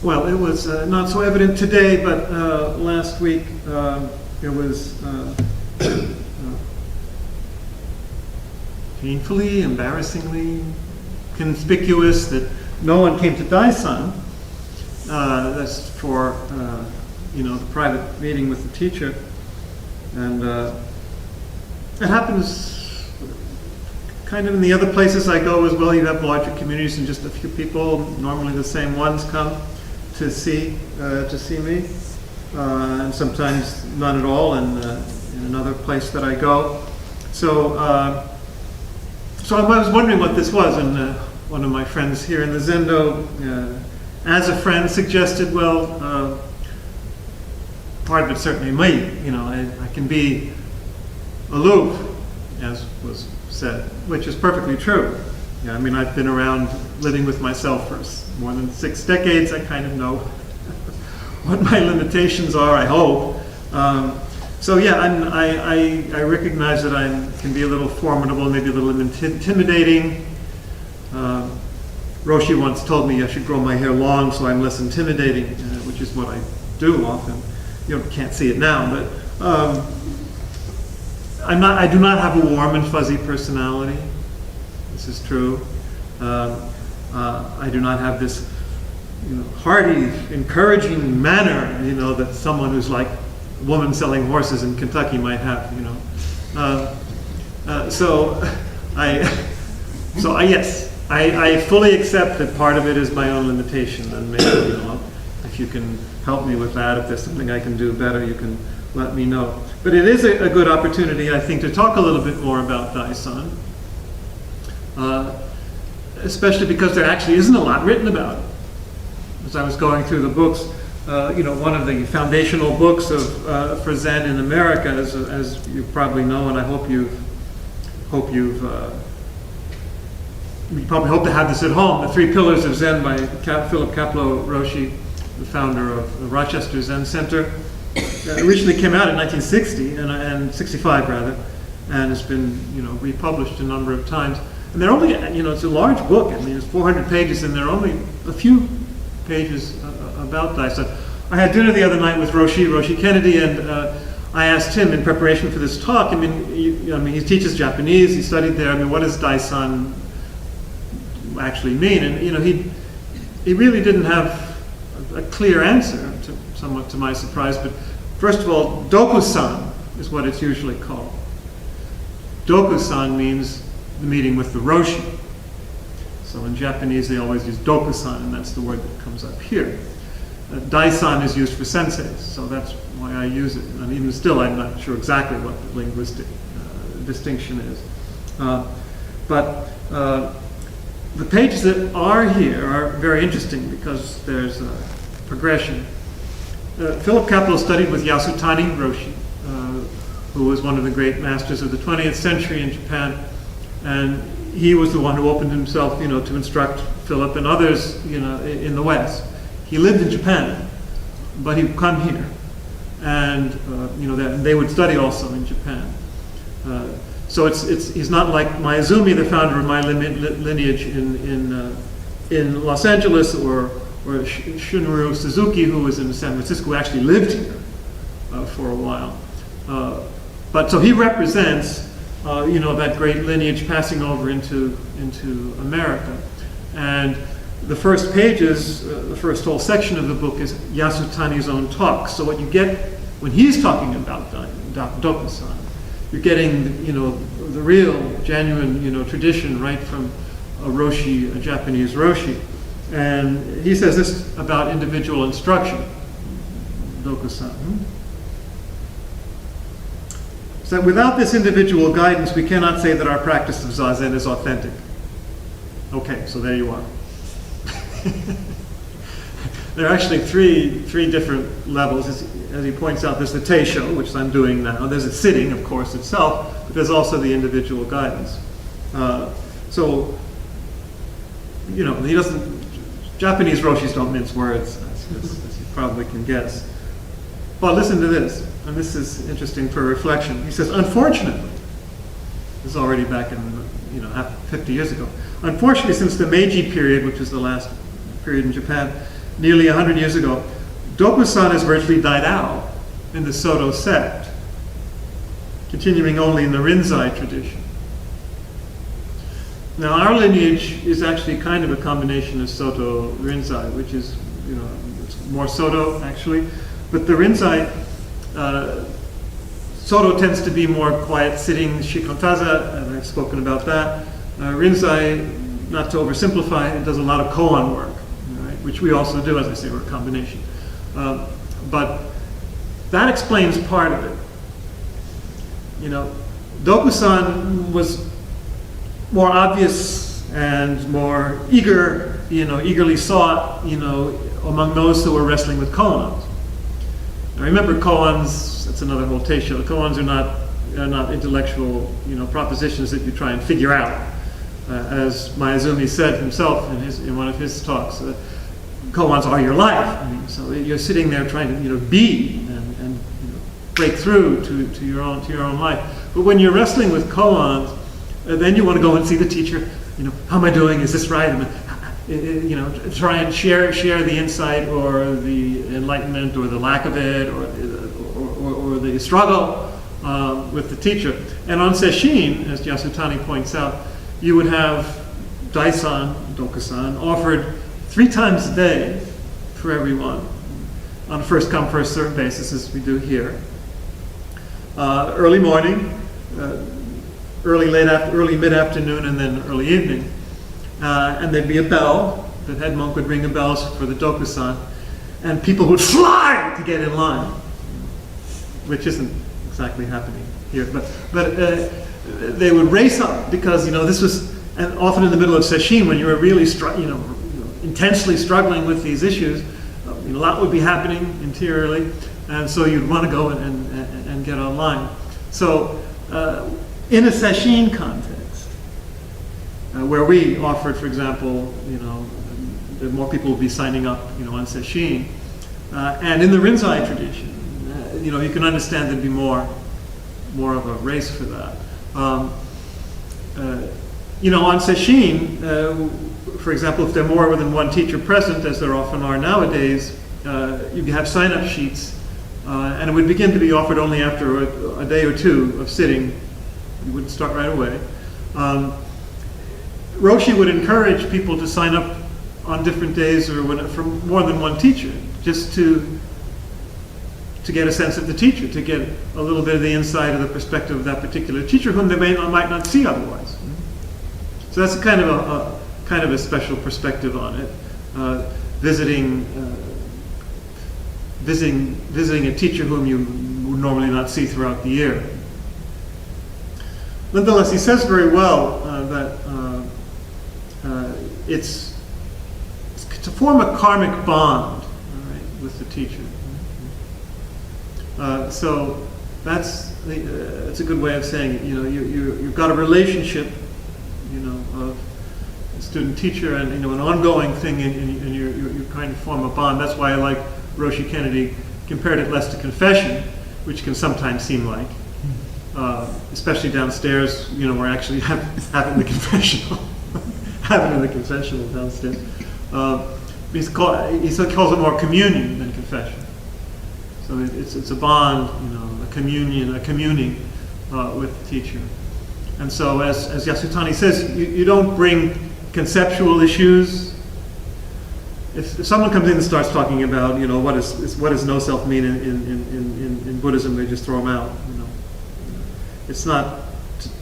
Well, it was not so evident today, but last week it was painfully, embarrassingly conspicuous that no one came to Daisan. That's for the private meeting with the teacher, and it happens kind of in the other places I go as well. You have larger communities and just a few people. Normally the same ones come to see me, and sometimes none at all in another place that I go. So I was wondering what this was, and one of my friends here in the Zendo, as a friend, suggested, well, part of it certainly me. I can be aloof, as was said, which is perfectly true. Yeah, I mean, I've been around living with myself for more than 6 decades. I kind of know what my limitations are, I hope. So yeah, I recognize that I can be a little formidable, maybe a little intimidating. Roshi once told me I should grow my hair long so I'm less intimidating, which is what I do often. You can't see it now, but I do not have a warm and fuzzy personality. This is true. I do not have this, hearty, encouraging manner, that someone who's like a woman selling horses in Kentucky might have. Yes, I fully accept that part of it is my own limitation, and maybe if you can help me with that, if there's something I can do better, you can let me know. But it is a good opportunity, I think, to talk a little bit more about Daisan, especially because there actually isn't a lot written about it. As I was going through the books, one of the foundational books for Zen in America, as you probably know, and I hope you probably hope to have this at home, The 3 Pillars of Zen by Philip Kapleau Roshi, the founder of the Rochester Zen Center. It originally came out in 1960 and 65 rather, and has been republished a number of times. And they're only it's a large book. I mean, it's 400 pages, and there are only a few pages about Daisan. I had dinner the other night with Roshi Kennedy, and I asked him in preparation for this talk. I mean, he teaches Japanese. He studied there. I mean, what does Daisan actually mean? And he really didn't have a clear answer, somewhat to my surprise. But first of all, Dokusan is what it's usually called. Dokusan means the meeting with the Roshi. So in Japanese, they always use Dokusan, and that's the word that comes up here. Daisan is used for senseis, so that's why I use it. And even still, I'm not sure exactly what the linguistic distinction is. But the pages that are here are very interesting because there's a progression. Philip Kapleau studied with Yasutani Roshi, who was one of the great masters of the 20th century in Japan, and he was the one who opened himself, to instruct Philip and others, in the West. He lived in Japan, but he'd come here, and they would study also in Japan. So he's not like Mayazumi, the founder of my lineage in Los Angeles, or Shunryu Suzuki, who was in San Francisco, who actually lived here for a while. But so he represents, that great lineage passing over into America. And the first pages, the first whole section of the book is Yasutani's own talk. So what you get when he's talking about Dokusan, you're getting, the real, genuine, tradition right from a Japanese Roshi. And he says this about individual instruction, Dokusan. So without this individual guidance, we cannot say that our practice of Zazen is authentic. Okay, so there you are. There are actually three different levels. As he points out, there's the teisho, which I'm doing now. There's the sitting, of course, itself, but there's also the individual guidance. He doesn't, Japanese Roshis don't mince words, as you probably can guess. But listen to this, and this is interesting for reflection. He says, unfortunately, this is already back in, 50 years ago. Unfortunately, since the Meiji period, which is the last period in Japan, nearly 100 years ago, Dokusan has virtually died out in the Soto sect, continuing only in the Rinzai tradition. Now, our lineage is actually kind of a combination of Soto Rinzai, which is, it's more Soto actually, but the Rinzai, Soto tends to be more quiet sitting, shikantaza, and I've spoken about that. Rinzai, not to oversimplify, it does a lot of koan work, right, which we also do, as I say, we're a combination. But that explains part of it. Dokusan was more obvious and more eagerly sought, among those who were wrestling with koans. Now remember, koans, that's another whole teisho. Koans are not intellectual, propositions that you try and figure out. As Mayazumi said himself in one of his talks, koans are your life. So you're sitting there trying to, be and break through to your own life. But when you're wrestling with koans, then you want to go and see the teacher. How am I doing? Is this right? Try and share the insight or the enlightenment or the lack of it or the struggle with the teacher. And on Sesshin, as Yasutani points out, you would have Daisan, Dokusan, offered 3 times a day for everyone on a first come, first served basis, as we do here. Early morning, early mid-afternoon, and then early evening. And there'd be a bell. The head monk would ring the bells for the Dokusan, and people would fly to get in line, which isn't exactly happening here. But they would race up because this was, and often in the middle of Sesshin, when you were really intensely struggling with these issues, a lot would be happening interiorly, and so you'd want to go and get online. So in a Sesshin context, where we offered, for example, that more people would be signing up, on Sesshin, and in the Rinzai tradition, you can understand there'd be more of a race for that. On Sesshin, for example, if there are more than one teacher present, as there often are nowadays, you have sign-up sheets, and it would begin to be offered only after a day or two of sitting. You wouldn't start right away. Roshi would encourage people to sign up on different days or from more than one teacher, just to get a sense of the teacher, to get a little bit of the insight of the perspective of that particular teacher, whom they might not see otherwise. So that's kind of a special perspective on it. Visiting a teacher whom you would normally not see throughout the year. Nonetheless, he says very well that it's to form a karmic bond, with the teacher. So that's a good way of saying it. You've got a relationship, of student-teacher, and an ongoing thing, and you kind of form a bond. That's why I like Roshi Kennedy compared it less to confession, which can sometimes seem like, especially downstairs, we're actually having the confessional, having the confessional downstairs. He calls it more communion than confession. So it's a bond, a communion, a communing with the teacher. And so, as Yasutani says, you don't bring conceptual issues. If someone comes in and starts talking about, what does no self mean in Buddhism, they just throw them out. It's not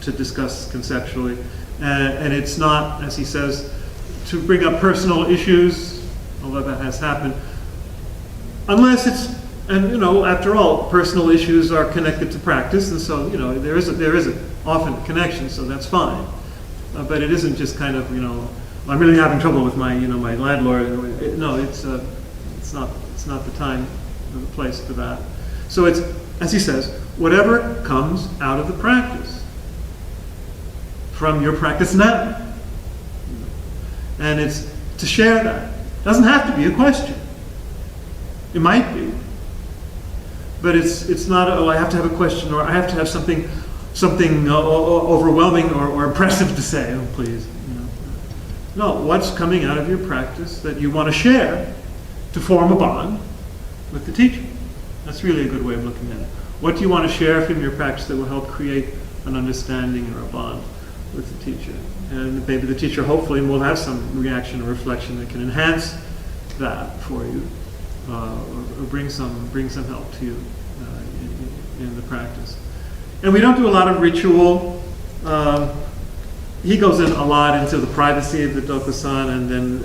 to discuss conceptually, and it's not, as he says, to bring up personal issues, although that has happened, unless it's, and after all, personal issues are connected to practice, and so there is often a connection, so that's fine. But it isn't just kind of I'm really having trouble with my my landlord. No, it's not the time or the place for that. So it's, as he says, whatever comes out of the practice, from your practice now, and it's to share that. It doesn't have to be a question. It might be. But it's not, I have to have a question, or I have to have something overwhelming or impressive to say. Oh, please. No, what's coming out of your practice that you want to share to form a bond with the teacher. That's really a good way of looking at it. What do you want to share from your practice that will help create an understanding or a bond with the teacher? And maybe the teacher hopefully will have some reaction or reflection that can enhance that for you, or bring some help to you in the practice. And we don't do a lot of ritual. He goes in a lot into the privacy of the Dokusan, and then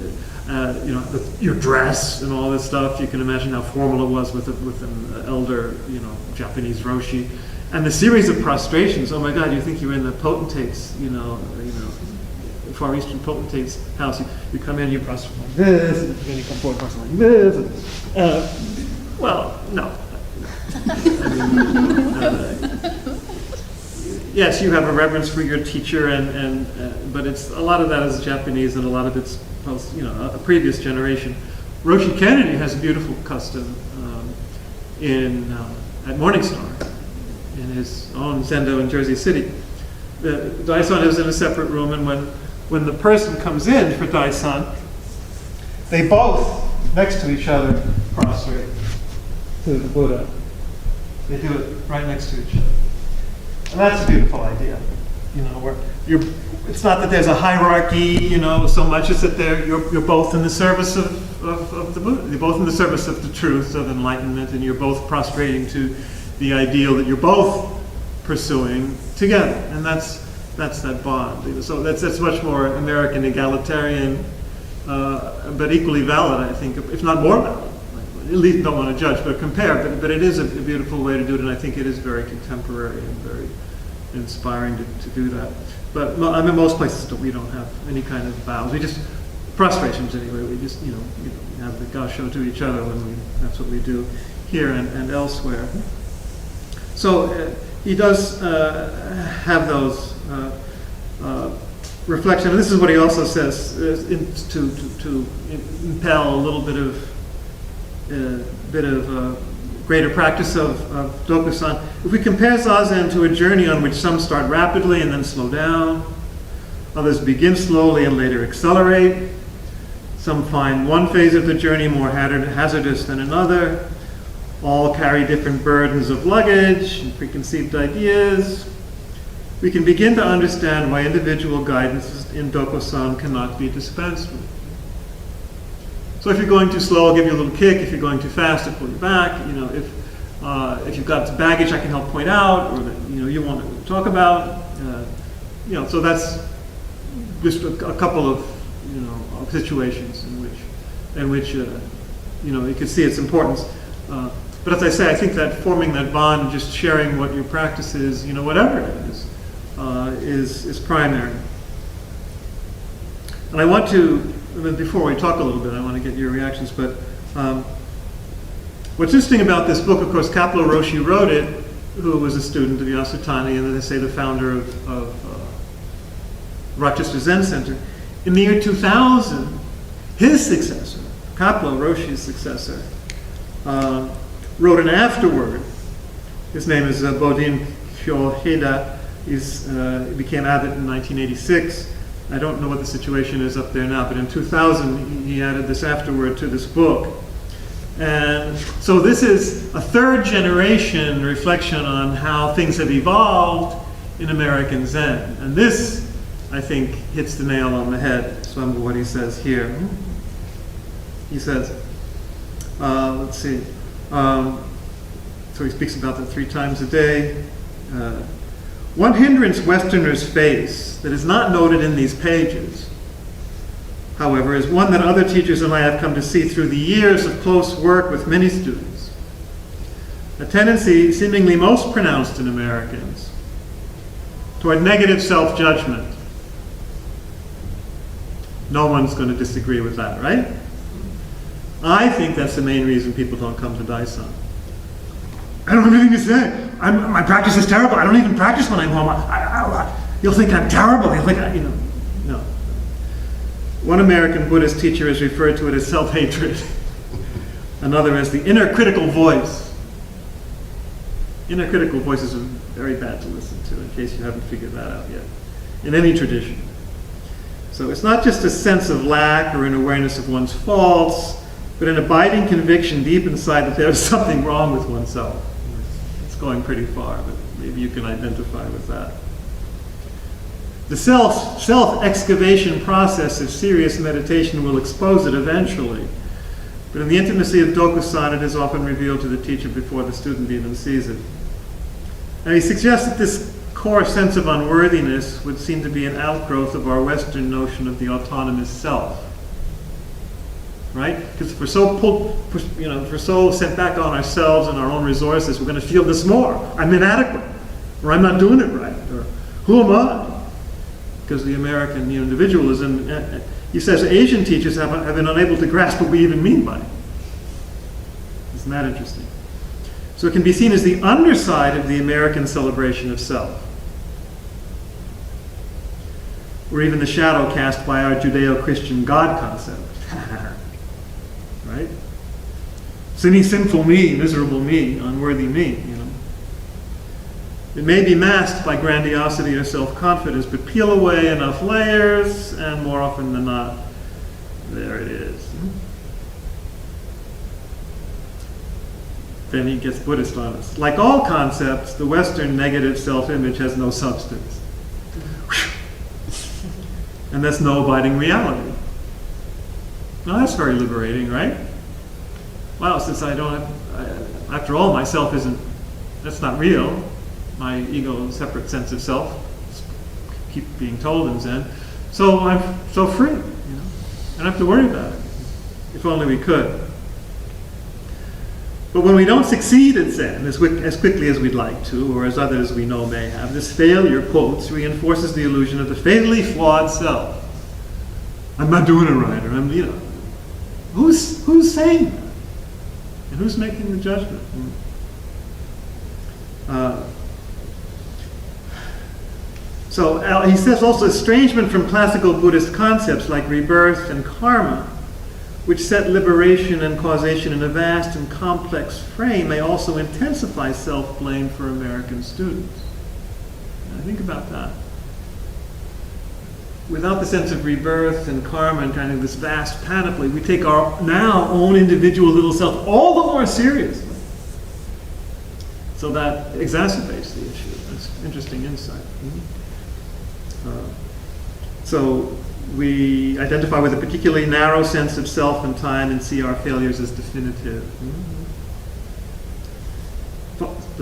your dress and all this stuff. You can imagine how formal it was with an elder, Japanese roshi, and the series of prostrations. Oh my God! You think you're in the potentate's, Far Eastern potentate's house. You come in, you prostrate like this, and then you come forward, prostrate like this. Well, no. Yes, you have a reverence for your teacher, but it's a lot of that is Japanese, and a lot of it's a previous generation. Roshi Kennedy has a beautiful custom at Morningstar, in his own Zendo in Jersey City. The Daisan is in a separate room, and when the person comes in for Daisan, they both, next to each other, prostrate to the Buddha. They do it right next to each other. And that's a beautiful idea, where it's not that there's a hierarchy, so much as that you're both in the service of the Buddha. You're both in the service of the truth, of enlightenment, and you're both prostrating to the ideal that you're both pursuing together. And that's that bond. So that's much more American egalitarian, but equally valid, I think, if not more valid. At least don't want to judge, but compare. But it is a beautiful way to do it, and I think it is very contemporary and very inspiring to do that. But in most places we don't have any kind of vows. We just prostrations anyway. We just have the gasho to each other that's what we do here and elsewhere. So he does have those reflections. And this is what he also says to impel a little bit of greater practice of Dokusan. If we compare Zazen to a journey on which some start rapidly and then slow down, others begin slowly and later accelerate, some find one phase of the journey more hazardous than another, all carry different burdens of luggage and preconceived ideas, we can begin to understand why individual guidance in Dokusan cannot be dispensed with. So if you're going too slow, I'll give you a little kick. If you're going too fast, I'll pull you back. If you've got baggage, I can help point out, or that you want to talk about. So that's just a couple of of situations in which you can see its importance. But as I say, I think that forming that bond and just sharing what your practice is, whatever it is primary. And I want to. Before we talk a little bit, I want to get your reactions, but what's interesting about this book, of course, Kapleau Roshi wrote it, who was a student of Yasutani, and then they say the founder of Rochester Zen Center. In the year 2000, his successor, Kapleau Roshi's successor, wrote an afterword. His name is Bodin Kyoheda. He became abbot in 1986. I don't know what the situation is up there now, but in 2000 he added this afterword to this book. And so this is a third generation reflection on how things have evolved in American Zen. And this, I think, hits the nail on the head. Some of what he says here. He says, let's see. So he speaks about that 3 times a day. One hindrance Westerners face that is not noted in these pages, however, is one that other teachers and I have come to see through the years of close work with many students. A tendency seemingly most pronounced in Americans toward negative self-judgment. No one's going to disagree with that, right? I think that's the main reason people don't come to Daisan. I don't have anything to say. My practice is terrible. I don't even practice when I'm home. You'll think I'm terrible. You'll think no. One American Buddhist teacher has referred to it as self-hatred. Another as the inner critical voice. Inner critical voices are very bad to listen to, in case you haven't figured that out yet, in any tradition. So it's not just a sense of lack or an awareness of one's faults, but an abiding conviction deep inside that there's something wrong with oneself. It's going pretty far, but maybe you can identify with that. The self-excavation process of serious meditation will expose it eventually. But in the intimacy of Dokusan, it is often revealed to the teacher before the student even sees it. And he suggests that this core sense of unworthiness would seem to be an outgrowth of our Western notion of the autonomous self. Right? Because if we're so sent back on ourselves and our own resources, we're going to feel this more. I'm inadequate, or I'm not doing it right, or who am I? Because the American individualism, he says Asian teachers have been unable to grasp what we even mean by it. Isn't that interesting? So it can be seen as the underside of the American celebration of self, or even the shadow cast by our Judeo-Christian God concept. Right? Sinful me, miserable me, unworthy me, It may be masked by grandiosity or self-confidence, but peel away enough layers, and more often than not, there it is. Then he gets Buddhist on us. Like all concepts, the Western negative self-image has no substance. And that's no abiding reality. Now that's very liberating, right? Wow, since I don't have, after all, myself that's not real. My ego, separate sense of self, keep being told in Zen. So I'm so free, I don't have to worry about it. If only we could. But when we don't succeed in Zen as quickly as we'd like to, or as others we know may have, this failure, quotes, reinforces the illusion of the fatally flawed self. I'm not doing it right, or I'm, who's saying that? And who's making the judgment? So he says also estrangement from classical Buddhist concepts like rebirth and karma, which set liberation and causation in a vast and complex frame, may also intensify self-blame for American students. Now, think about that. Without the sense of rebirth and karma and kind of this vast panoply, we take our now own individual little self all the more seriously. So that exacerbates the issue. That's interesting insight. So we identify with a particularly narrow sense of self and time and see our failures as definitive.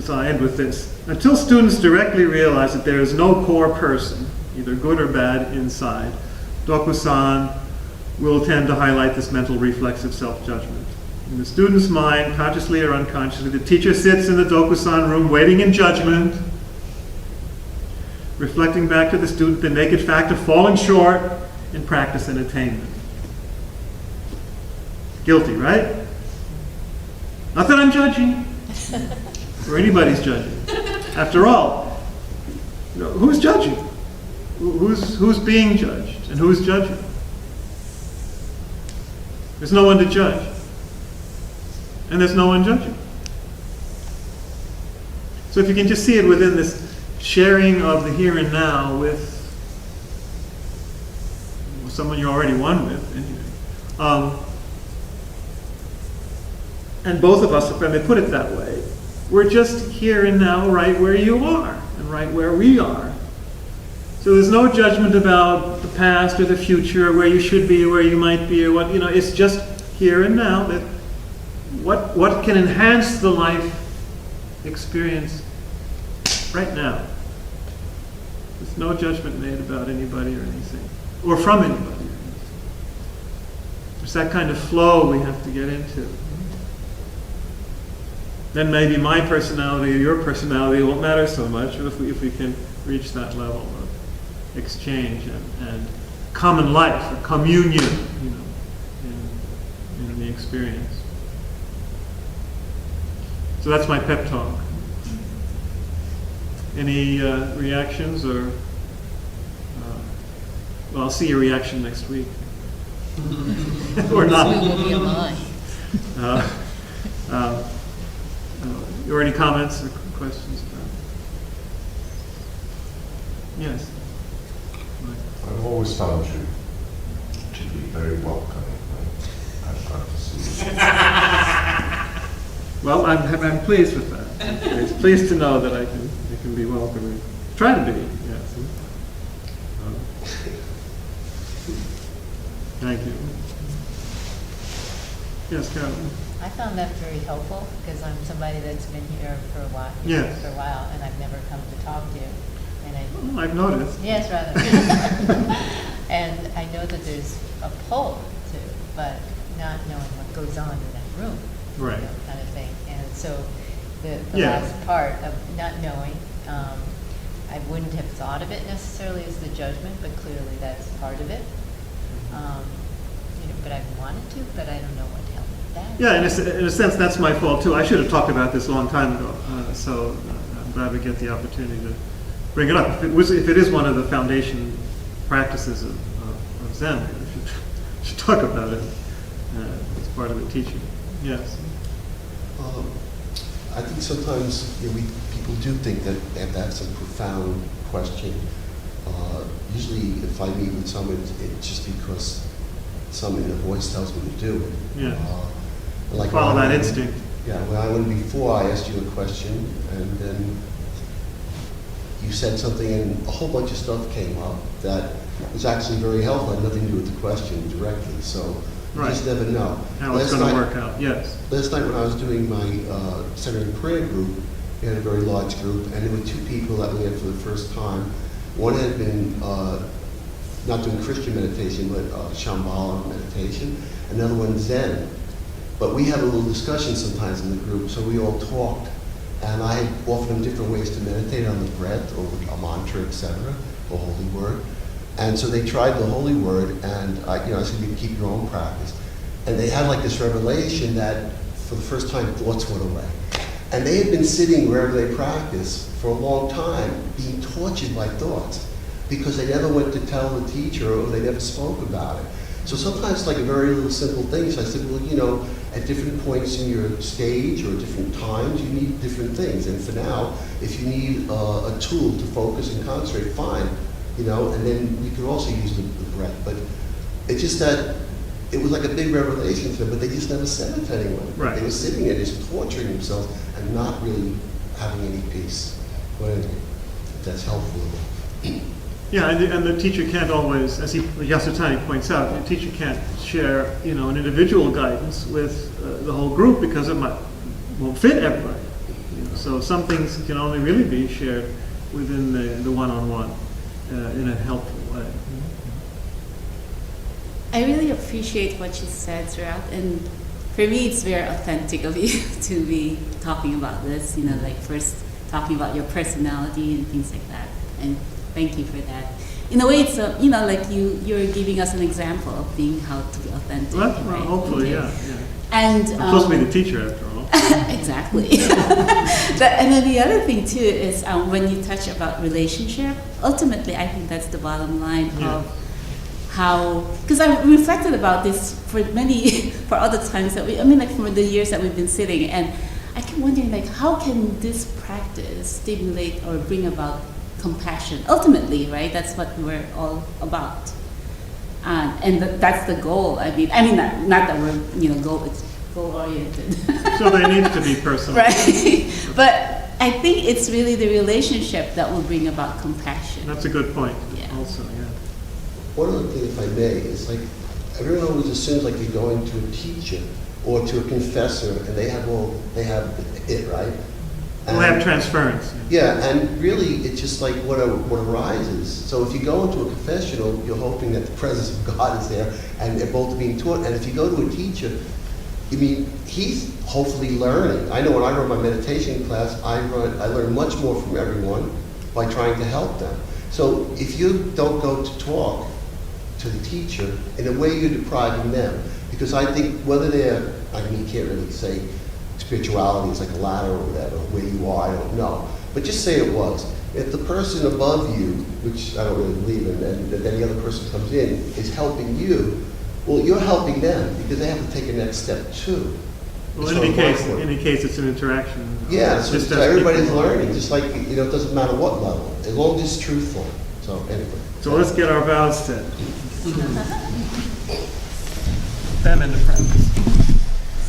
So I end with this. Until students directly realize that there is no core person, either good or bad, inside, Dokusan will tend to highlight this mental reflex of self-judgment. In the student's mind, consciously or unconsciously, the teacher sits in the Dokusan room waiting in judgment, reflecting back to the student the naked fact of falling short in practice and attainment. Guilty, right? Not that I'm judging, or anybody's judging. After all, who's judging? Who's being judged, and who's judging? There's no one to judge, and there's no one judging. So if you can just see it within this sharing of the here and now with someone you're already one with, anyway. And both of us, if I may put it that way, we're just here and now right where you are and right where we are. So there's no judgment about the past or the future, or where you should be or where you might be, or what, it's just here and now. That what can enhance the life experience right now. There's no judgment made about anybody or anything, or from anybody or anything. It's that kind of flow we have to get into. Then maybe my personality or your personality won't matter so much if we can reach that level of exchange and common life, or communion, in the experience. So that's my pep talk. Any reactions, or well, I'll see your reaction next week, or not. Next week will be a lie. Or any comments or questions about it? Yes. I've always found you to be very welcoming. I've got to say. Well, I'm pleased with that. I'm pleased to know that I can be welcoming. Try to be, yes. Thank you. Yes, Carolyn. I found that very helpful because I'm somebody that's been here for a while, Yes. for a while, and I've never come to talk to you. And I've noticed. yes, rather. And I know that there's a pull to, but not knowing what goes on in that room, Right. kind of thing. And so the Yeah. last part of not knowing, I wouldn't have thought of it necessarily as the judgment, but clearly that's part of it. But I wanted to, but I don't know what held me back. Yeah, in a sense, that's my fault too. I should have talked about this a long time ago. So I'm glad we get the opportunity to bring it up. If it is one of the foundation practices of Zen, we should talk about it as part of the teaching. Yes. I think sometimes people do think that they have to have some profound question. Usually, if I meet with someone, it's just because someone in a voice tells me to do it. Yeah. Like Follow that instinct. Yeah. When I went before, I asked you a question, and then you said something, and a whole bunch of stuff came up that was actually very helpful. Had nothing to do with the question directly. So you just never know. How it's going to work out. Yes. Last night when I was doing my Center and Prayer group, we had a very large group, and there were two people that we had for the first time. One had been not doing Christian meditation, but Shambhala meditation. Another one Zen. But we had a little discussion sometimes in the group, so we all talked. And I had offered them different ways to meditate on the breath, or a mantra, etc., or holy word. And so they tried the holy word, and I said, you keep your own practice. And they had like this revelation that for the first time, thoughts went away. And they had been sitting wherever they practiced for a long time, being tortured by thoughts, because they never went to tell the teacher, or they never spoke about it. So sometimes like a very little simple thing. So I said, well, at different points in your stage or different times, you need different things. And for now, if you need a tool to focus and concentrate, fine. And then you could also use the breath. But it's just that it was like a big revelation to them, but they just never said it to anyone. Right. They were sitting there just torturing themselves and not really having any peace. Well, if that's helpful. Yeah, and the teacher can't always, as Yasutani points out, the teacher can't share, an individual guidance with the whole group because it won't fit everybody. So some things can only really be shared within the one-on-one in a helpful way. I really appreciate what you said throughout, and for me it's very authentic of you to be talking about this, like first talking about your personality and things like that, and thank you for that. In a way, it's like you're giving us an example of how to be authentic. Well, right? hopefully, yeah. And I'm supposed to be the teacher after all. Exactly. And then the other thing too is when you touch about relationship, ultimately I think that's the bottom line of how, because I've reflected about this for other times that for the years that we've been sitting, and I keep wondering how can this practice stimulate or bring about compassion? Ultimately, right? That's what we're all about, and that's the goal. Not that we're goal oriented. So there needs to be personal. Right. But I think it's really the relationship that will bring about compassion. That's a good point. Yeah. Also, yeah. One other thing, if I may, is everyone always assumes you're going to a teacher or to a confessor, and they have it, right? We'll have transference. Yeah, and really, it's just what arises. So if you go into a confessional, you're hoping that the presence of God is there, and they're both being taught. And if you go to a teacher, he's hopefully learning. I know when I run my meditation class, I learn much more from everyone by trying to help them. So if you don't go to talk to the teacher, in a way you're depriving them. Because I think whether you can't really say spirituality is like a ladder or whatever, where you are, I don't know. But just say it was. If the person above you, which I don't really believe in, and then the other person comes in, is helping you, well, you're helping them because they have to take a next step too. Well, in any case, it's an interaction. Yeah, so everybody's learning, just it doesn't matter what level, as long as it's truthful. So anyway. So let's get our vows set. Them into practice.